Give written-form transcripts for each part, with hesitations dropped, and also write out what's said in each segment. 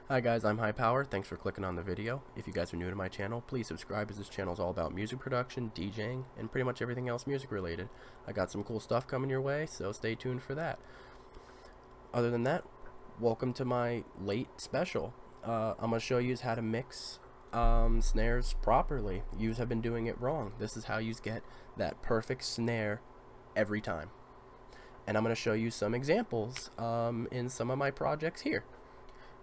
Hi guys, I'm High Power. Thanks for clicking on the video. If you guys are new to my channel, please subscribe as this channel is all about music production, DJing, and pretty much everything else music related. I got some cool stuff coming your way, so stay tuned for that. Other than that, welcome to my late special. I'm going to show you how to mix snares properly. Yous have been doing it wrong. This is how you get that perfect snare every time. And I'm going to show you some examples in some of my projects here.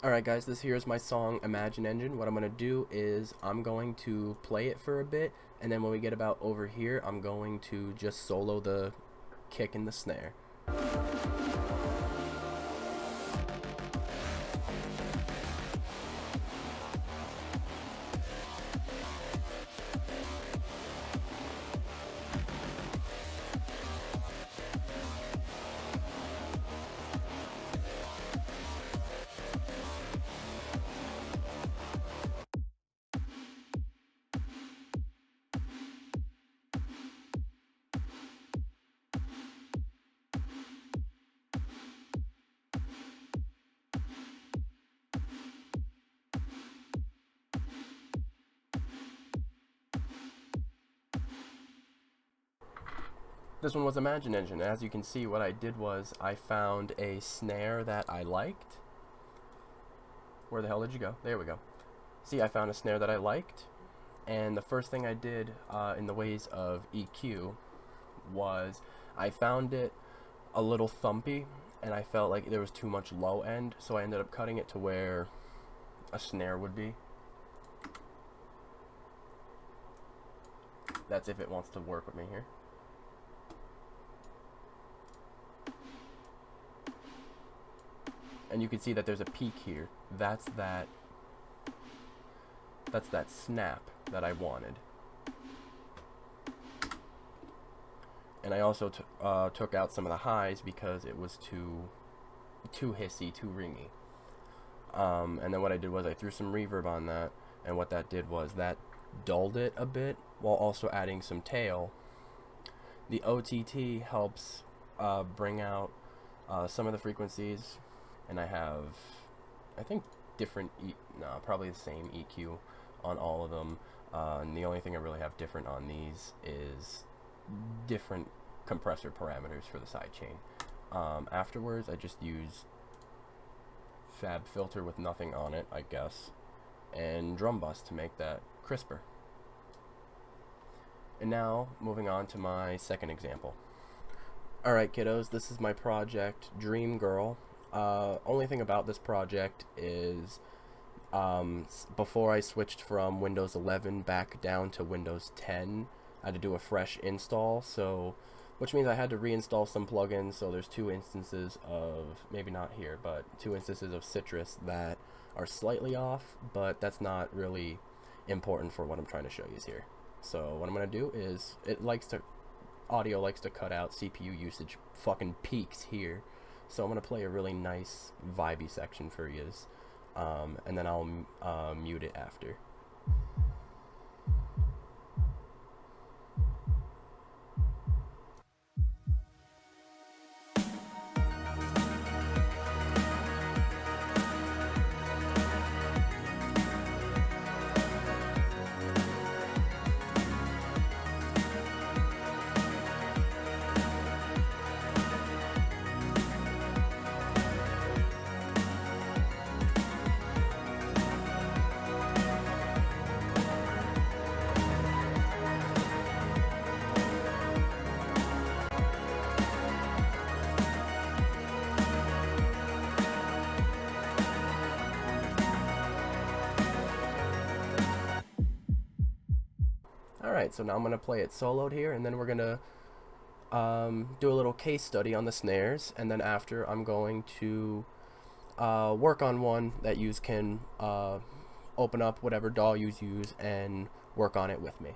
Alright guys, this here is my song Imagine Engine. What I'm going to do is I'm going to play it for a bit, and then when we get about over here, I'm going to just solo the kick and the snare. This one was Imagine Engine. As you can see, what I did was I found a snare that I liked. Where the hell did you go? There we go. See, I found a snare that I liked, and the first thing I did in the ways of EQ was I found it a little thumpy, and I felt like there was too much low end, so I ended up cutting it to where a snare would be. That's if it wants to work with me here. And you can see that there's a peak here. That's that snap that I wanted. And I also took out some of the highs because it was too hissy, too ringy. And then what I did was I threw some reverb on that, and what that did was that dulled it a bit while also adding some tail. The OTT helps bring out some of the frequencies. And I have, I think, probably the same EQ on all of them. And the only thing I really have different on these is different compressor parameters for the sidechain. Afterwards, I just use Fab Filter with nothing on it, I guess, and Drum Bus to make that crisper. And now, moving on to my second example. Alright kiddos, this is my project, Dream Girl. Only thing about this project is before I switched from Windows 11 back down to Windows 10, I had to do a fresh install, which means I had to reinstall some plugins. So there's two instances of, maybe not here, but two instances of Citrus that are slightly off, but that's not really important for what I'm trying to show you here. So what I'm going to do is, audio likes to cut out CPU usage fucking peaks here. So I'm going to play a really nice, vibey section for yous, and then I'll mute it after. Alright, so now I'm going to play it soloed here, and then we're going to do a little case study on the snares, and then after I'm going to work on one that you can open up whatever DAW you use and work on it with me.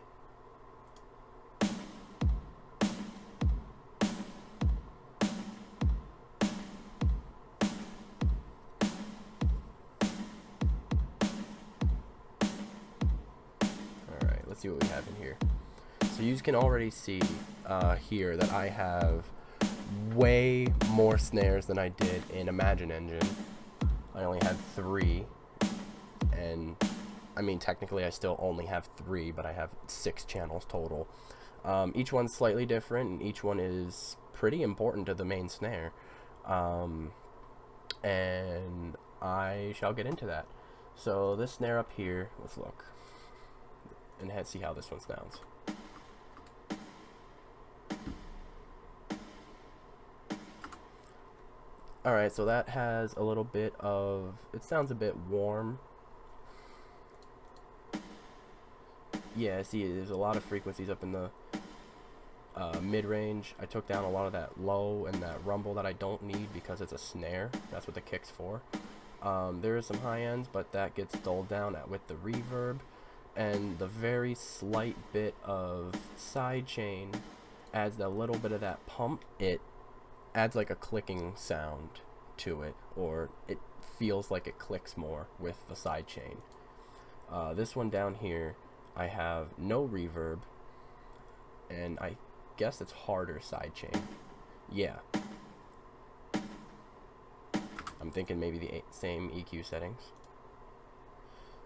Let's see what we have in here. So you can already see here that I have way more snares than I did in Imagine Engine. I only had 3, I mean, technically I still only have 3, but I have 6 channels total. Each one's slightly different, and each one is pretty important to the main snare. And I shall get into that. So this snare up here, let's look and see how this one sounds. Alright, so that has a little bit of, it sounds a bit warm. Yeah, see, there's a lot of frequencies up in the mid-range. I took down a lot of that low and that rumble that I don't need because it's a snare. That's what the kick's for. There is some high ends, but that gets dulled down with the reverb, and the very slight bit of sidechain adds a little bit of that pump. It adds like a clicking sound to it, or it feels like it clicks more with the sidechain. This one down here, I have no reverb, and I guess it's harder sidechain. Yeah. I'm thinking maybe the same EQ settings.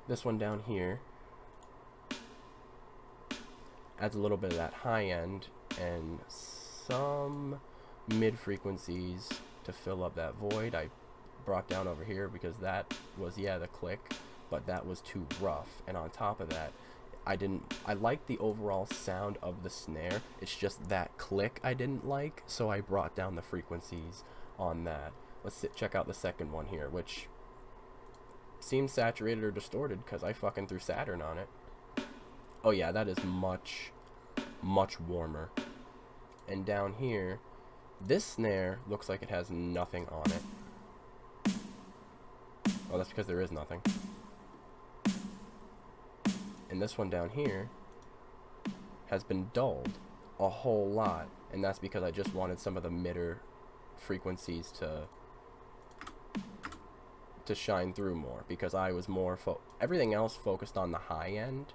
This one down here adds a little bit of that high end and some mid frequencies to fill up that void. I brought down over here because that was, yeah, the click, but that was too rough. And on top of that, I like the overall sound of the snare. It's just that click I didn't like, so I brought down the frequencies on that. Let's check out the second one here, which seems saturated or distorted because I fucking threw Saturn on it. Oh yeah, that is much, much warmer. And down here, this snare looks like it has nothing on it. Oh, that's because there is nothing. And this one down here has been dulled a whole lot, and that's because I just wanted some of the midder frequencies to shine through more, because I was more everything else focused on the high end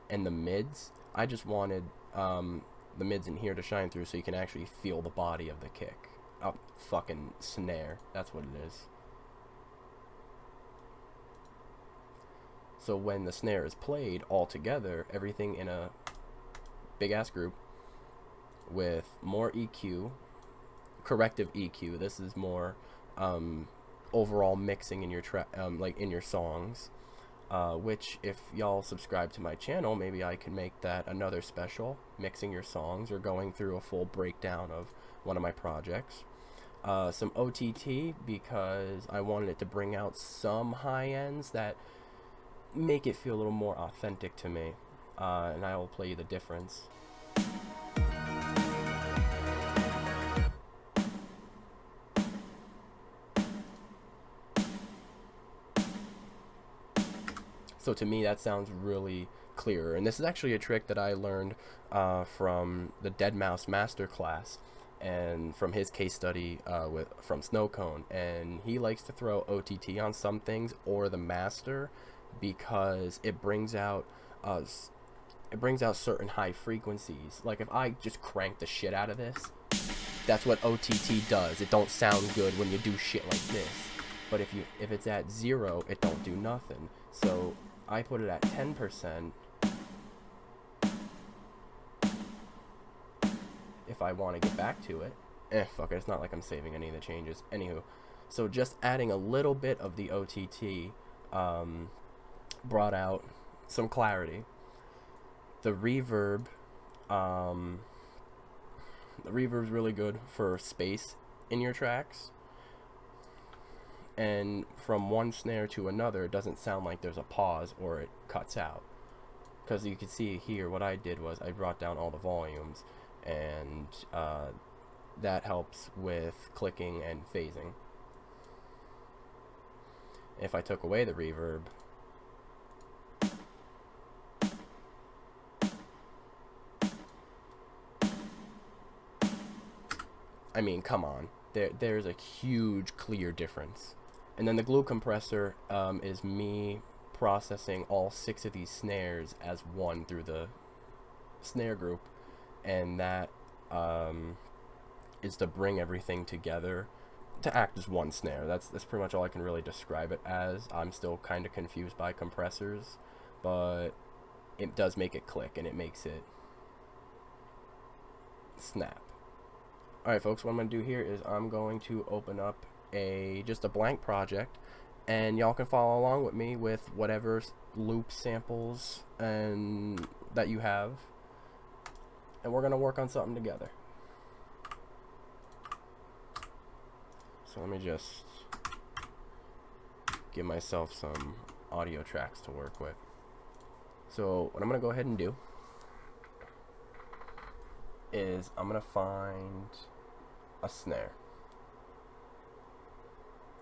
and the mids. I just wanted the mids in here to shine through so you can actually feel the body of the kick. Oh, fucking snare, that's what it is. So when the snare is played all together, everything in a big ass group with more EQ, corrective EQ, this is more overall mixing in your like in your songs, which if y'all subscribe to my channel, maybe I can make that another special, mixing your songs or going through a full breakdown of one of my projects. Some OTT, because I wanted it to bring out some high ends that make it feel a little more authentic to me, and I will play you the difference. So to me that sounds really clearer, and this is actually a trick that I learned from the deadmau5 masterclass and from his case study from Snowcone, and he likes to throw OTT on some things or the master because it brings out certain high frequencies. Like if I just crank the shit out of this, that's what OTT does. It don't sound good when you do shit like this. But if it's at 0, it don't do nothing. So I put it at 10% if I want to get back to it. Fuck it, it's not like I'm saving any of the changes. Anywho, so just adding a little bit of the OTT brought out some clarity. The reverb, is really good for space in your tracks, and from one snare to another it doesn't sound like there's a pause or it cuts out, because you can see here what I did was I brought down all the volumes, and that helps with clicking and phasing. If I took away the reverb, I mean, come on, there's a huge clear difference. And then the glue compressor is me processing all 6 of these snares as one through the snare group, and that is to bring everything together to act as one snare. That's pretty much all I can really describe it as. I'm still kind of confused by compressors, but it does make it click and it makes it snap. Alright folks, what I'm going to do here is I'm going to open up just a blank project, and y'all can follow along with me with whatever loop samples and that you have, and we're going to work on something together. So let me just give myself some audio tracks to work with. So what I'm going to go ahead and do is I'm going to find a snare,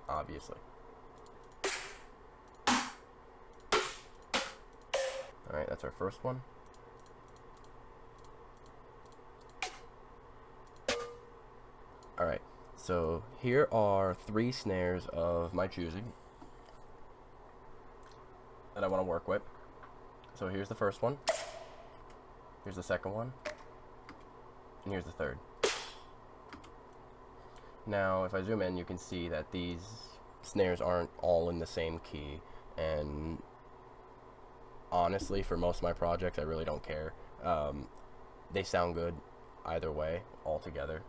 obviously. Alright, that's our first one. Alright, so here are 3 snares of my choosing that I want to work with. So here's the first one, here's the second one, and here's the third. Now if I zoom in, you can see that these snares aren't all in the same key, and honestly for most of my projects I really don't care. They sound good either way, all together.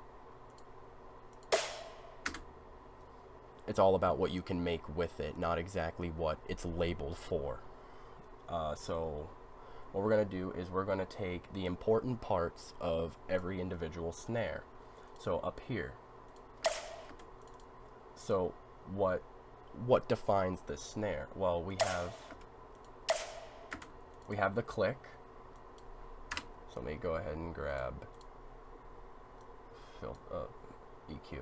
It's all about what you can make with it, not exactly what it's labeled for. So what we're going to do is we're going to take the important parts of every individual snare. So up here, so what defines this snare? Well, we have the click. So let me go ahead and grab EQ,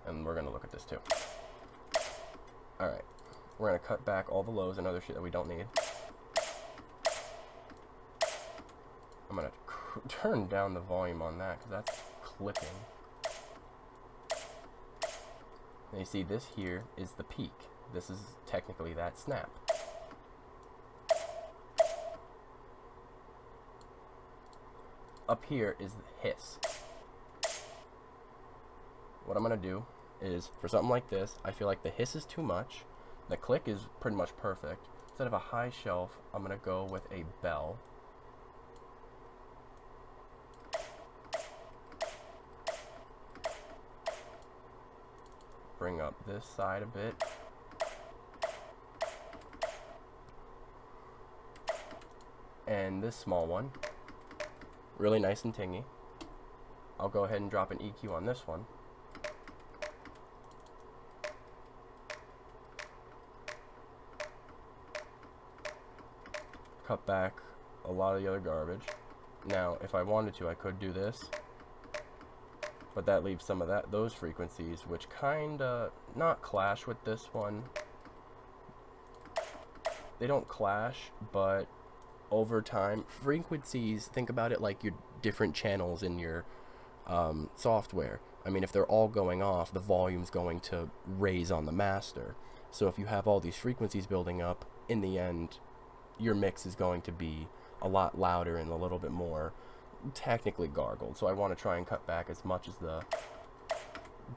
and we're going to look at this too. Alright, we're going to cut back all the lows and other shit that we don't need. I'm going to turn down the volume on that because that's clicking. And you see this here is the peak. This is technically that snap. Up here is the hiss. What I'm going to do is, for something like this, I feel like the hiss is too much. The click is pretty much perfect. Instead of a high shelf, I'm going to go with a bell. Bring up this side a bit. And this small one, really nice and tingy. I'll go ahead and drop an EQ on this one. Cut back a lot of the other garbage. Now, if I wanted to, I could do this, but that leaves some of those frequencies, which kinda not clash with this one. They don't clash, but over time, frequencies, think about it like your different channels in your software. I mean, if they're all going off, the volume's going to raise on the master. So if you have all these frequencies building up, in the end, your mix is going to be a lot louder and a little bit more technically gargled. So I want to try and cut back as much as the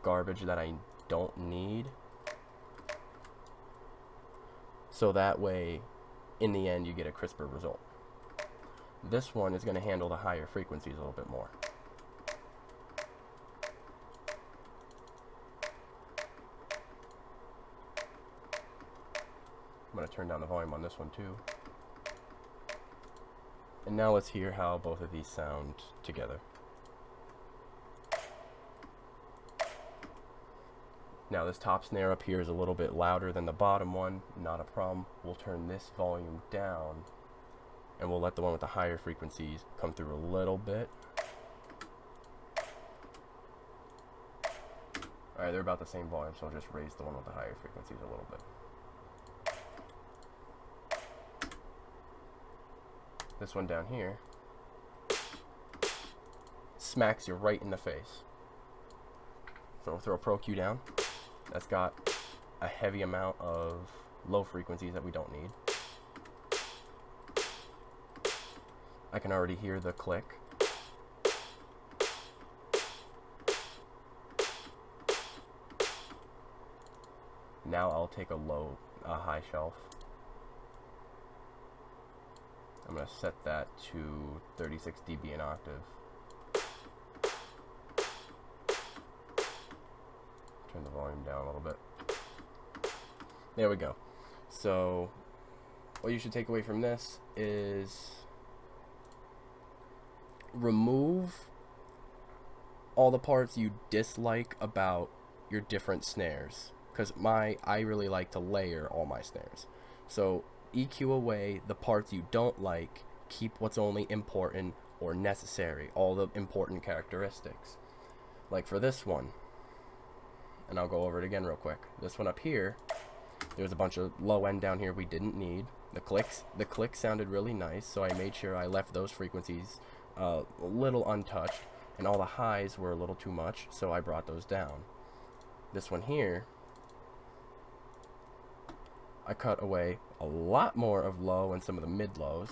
garbage that I don't need, so that way in the end you get a crisper result. This one is going to handle the higher frequencies a little bit more. I'm going to turn down the volume on this one too. And now let's hear how both of these sound together. Now this top snare up here is a little bit louder than the bottom one, not a problem. We'll turn this volume down and we'll let the one with the higher frequencies come through a little bit. Alright, they're about the same volume, so I'll just raise the one with the higher frequencies a little bit. This one down here smacks you right in the face. So we'll throw a Pro Q down. That's got a heavy amount of low frequencies that we don't need. I can already hear the click. now I'll take a high shelf. I'm going to set that to 36 dB an octave. Turn the volume down a little bit. There we go. So what you should take away from this is remove all the parts you dislike about your different snares, because I really like to layer all my snares. So EQ away the parts you don't like, keep what's only important or necessary, all the important characteristics. Like for this one, and I'll go over it again real quick. This one up here, there's a bunch of low end down here we didn't need. The clicks sounded really nice, so I made sure I left those frequencies a little untouched, and all the highs were a little too much, so I brought those down. This one here, I cut away a lot more of low and some of the mid lows.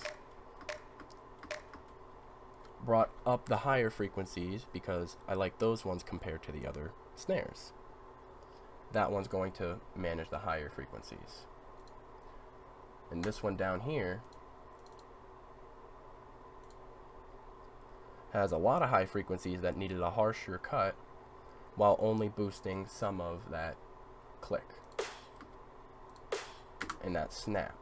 Brought up the higher frequencies because I like those ones compared to the other snares. That one's going to manage the higher frequencies. And this one down here has a lot of high frequencies that needed a harsher cut while only boosting some of that click and that snap.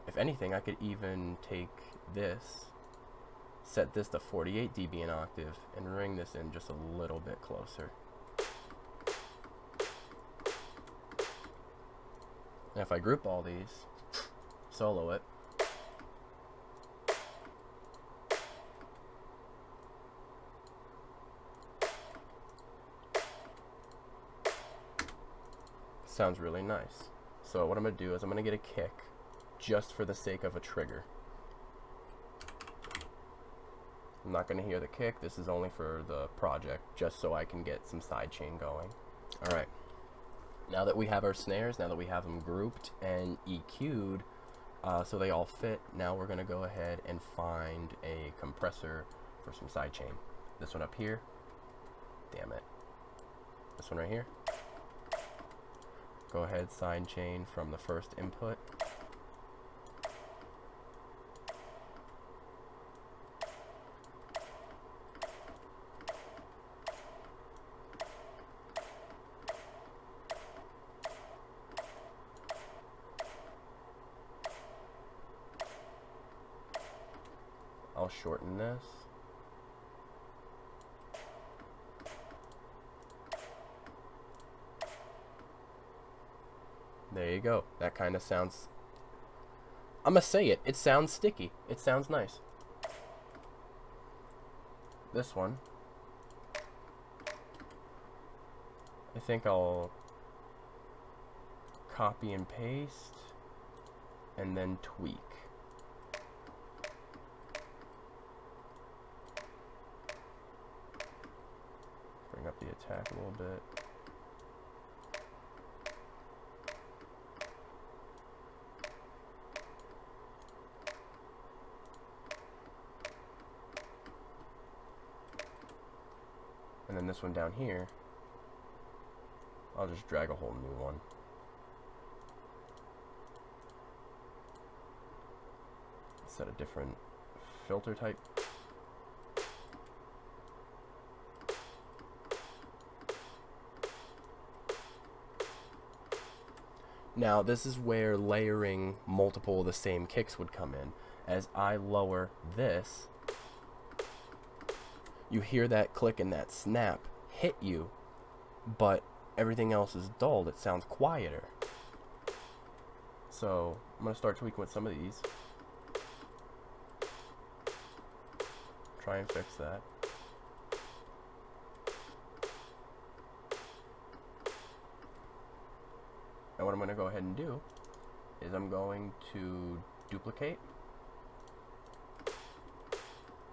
If anything, I could even take this, set this to 48 dB an octave, and ring this in just a little bit closer. And if I group all these, solo it, sounds really nice. So what I'm going to do is I'm going to get a kick just for the sake of a trigger. I'm not going to hear the kick. This is only for the project, just so I can get some sidechain going. Alright, now that we have our snares, now that we have them grouped and EQ'd so they all fit, now we're going to go ahead and find a compressor for some sidechain. This one up here, damn it. This one right here. Go ahead, sidechain from the first input. I'll shorten this. There you go. That kind of sounds, I'm gonna say it, it sounds sticky. It sounds nice. This one, I think I'll copy and paste and then tweak. Bring up the attack a little bit. And then this one down here, I'll just drag a whole new one. Set a different filter type. Now this is where layering multiple of the same kicks would come in. As I lower this, you hear that click and that snap hit you, but everything else is dulled. It sounds quieter. So I'm going to start tweaking with some of these. Try and fix that. And what I'm going to go ahead and do is I'm going to duplicate.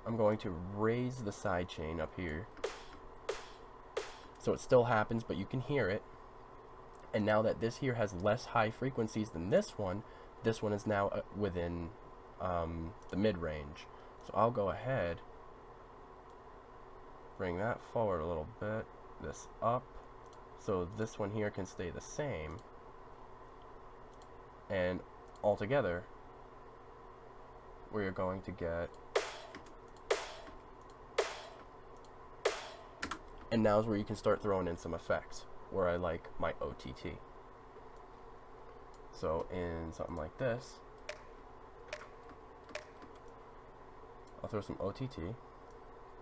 I'm going to raise the sidechain up here so it still happens, but you can hear it. And now that this here has less high frequencies than this one is now within the mid-range. So I'll go ahead, bring that forward a little bit, this up, so this one here can stay the same. And altogether, we're going to get, and now's where you can start throwing in some effects, where I like my OTT. So in something like this, I'll throw some OTT,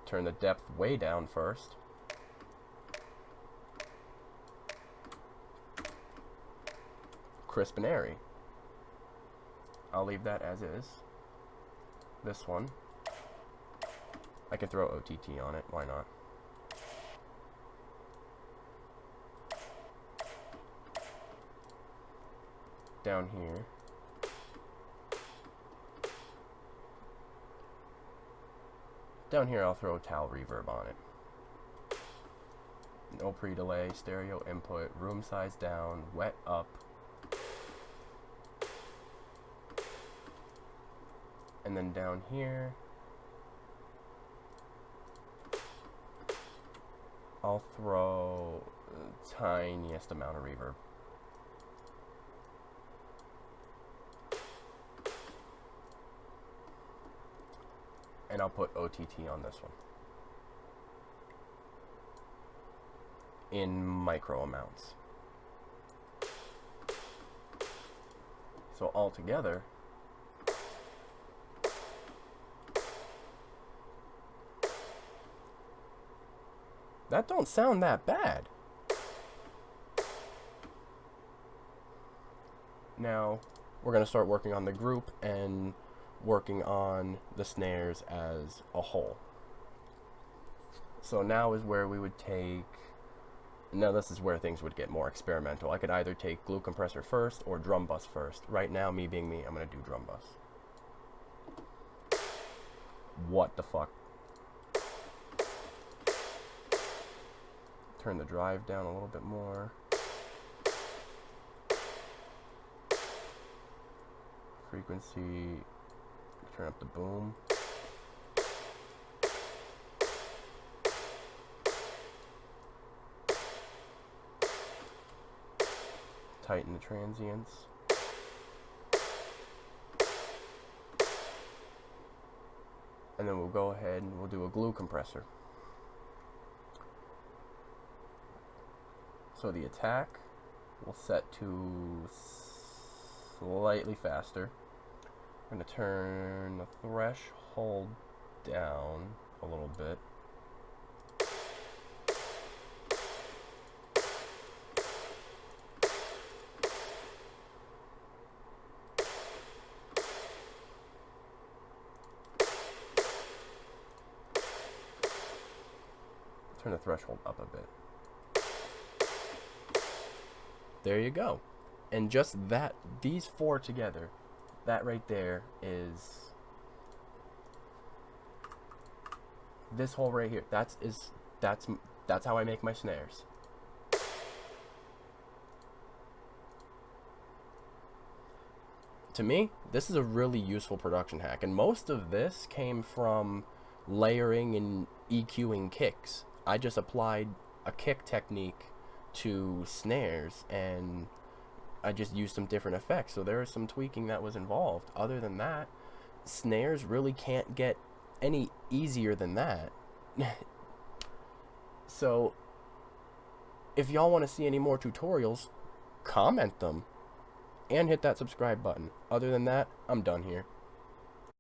turn the depth way down first, crisp and airy. I'll leave that as is. This one, I can throw OTT on it, why not? Down here, I'll throw towel reverb on it. No pre-delay, stereo input, room size down, wet up. And then down here, I'll throw the tiniest amount of reverb. And I'll put OTT on this one in micro amounts. So altogether, that don't sound that bad. Now we're going to start working on the group and working on the snares as a whole. So now is where we would take, now this is where things would get more experimental. I could either take glue compressor first or drum bus first. Right now, me being me, I'm going to do drum bus. What the fuck? Turn the drive down a little bit more. Frequency, turn up the boom. Tighten the transients. And then we'll go ahead and we'll do a glue compressor. So the attack will set to slightly faster. I'm going to turn the threshold down a little bit. Turn the threshold up a bit. There you go. And just that, these four together, that right there is, this hole right here, that's how I make my snares. To me, this is a really useful production hack, and most of this came from layering and EQing kicks. I just applied a kick technique to snares, and I just used some different effects, so there was some tweaking that was involved. Other than that, snares really can't get any easier than that. So if y'all want to see any more tutorials, comment them and hit that subscribe button. Other than that, I'm done here.